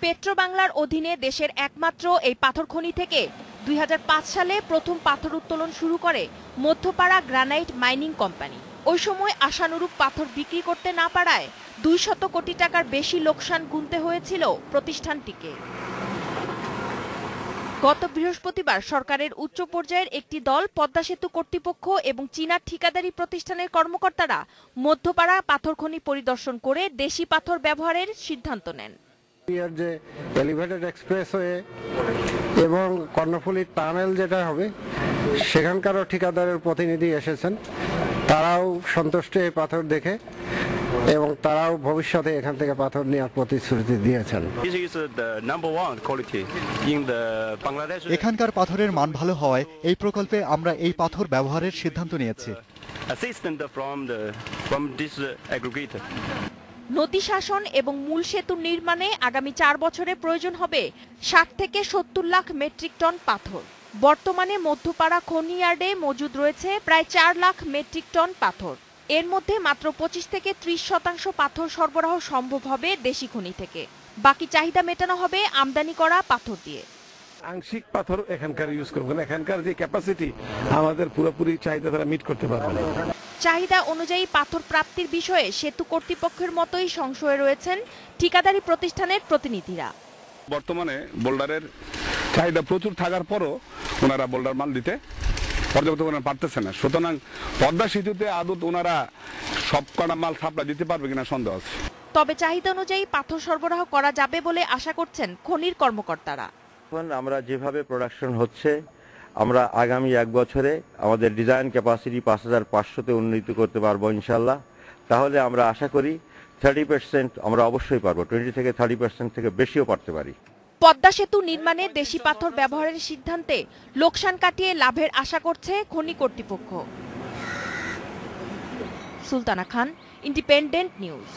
পেট্রোবাংলার অধীনে দেশের একমাত্র এই পাথর খনি থেকে ২০০৫ সালে প্রথম পাথর উত্তোলন শুরু করে মধ্যপাড়া গ্রানাইট মাইনিং কোম্পানি। ওই সময় আশানুরূপ পাথর বিক্রি করতে না পারায় ২০০ কোটি টাকার বেশি লোকসান গুনতে হয়েছিল প্রতিষ্ঠানটিকে। গত বৃহস্পতিবার সরকারের উচ্চ পর্যায়ের একটি দল পদ্মা সেতু কর্তৃপক্ষ এবং চীনা ঠিকাদারি প্রতিষ্ঠানের কর্মকর্তারা মধ্যপাড়া পাথর খনি পরিদর্শন করে দেশি পাথর ব্যবহারের সিদ্ধান্ত নেন। যে এলিভেটেড এক্সপ্রেসওয়ে এবং কর্ণফুলী টানেল যেটা হবে সেখানকারও ঠিকাদারের প্রতিনিধি এসেছেন, তারাও সন্তুষ্ট এই পাথর দেখে এবং তারাও ভবিষ্যতে এখান থেকে পাথর নেওয়ার প্রতিশ্রুতি দিয়েছেন। এখানকার পাথরের মান ভালো হওয়ায় এই প্রকল্পে আমরা এই পাথর ব্যবহারের সিদ্ধান্ত নিয়েছি। নদী শাসন এবং মূল সেতু নির্মাণে আগামী ৪ বছরে প্রয়োজন হবে ৬০ থেকে ৭০ লাখ মেট্রিক টন পাথর। বর্তমানে মধ্যপাড়া খনি ইয়ার্ডে মজুদ রয়েছে প্রায় ৪ লাখ মেট্রিক টন পাথর। এর মধ্যে মাত্র ২৫ থেকে ৩০% পাথর সরবরাহ সম্ভব হবে দেশি খনি থেকে। বাকি চাহিদা মেটানো হবে আমদানি করা পাথর দিয়ে। আংশিক পাথর এখানকার ইউজ করবো না, এখানকার যে ক্যাপাসিটি আমাদের পুরোপুরি চাহিদা তারা মিট করতে পারবে না। চাহিদা অনুযায়ী পাথর প্রাপ্তির বিষয়ে সেতু কর্তৃপক্ষের মতোই সংশয়ে রয়েছেন ঠিকাদারি প্রতিষ্ঠানের প্রতিনিধিরা। বর্তমানে বোল্ডারের চাহিদা প্রচুর থাকার পরও ওনারা বোল্ডার মাল দিতে পর্যাপ্ত পরিমাণে পারতেছে না। সুতরাং পদ্মা সেতুতে আদৌ ওনারা সব কটা মাল সাপ্লাই দিতে পারবে কিনা সন্দেহ আছে। তবে চাহিদা অনুযায়ী পাথর সরবরাহ করা যাবে বলে আশা করছেন খনির কর্মকর্তারা। আমরা যেভাবে প্রোডাকশন হচ্ছে, আমরা আগামী ১ বছরে আমাদের ডিজাইন ক্যাপাসিটি ৫৫০০-তে উন্নীত করতে পারবো ইনশাল্লাহ। তাহলে আমরা আশা করি 30% আমরা অবশ্যই পারবো, 20 থেকে 30% থেকে বেশিও পারতে পারি। পদ্মা সেতু নির্মাণে দেশি পাথর ব্যবহারের সিদ্ধান্তে লোকসান কাটিয়ে লাভের আশা করছে খনি কর্তৃপক্ষ। সুলতানা খান, ইন্ডিপেন্ডেন্ট নিউজ।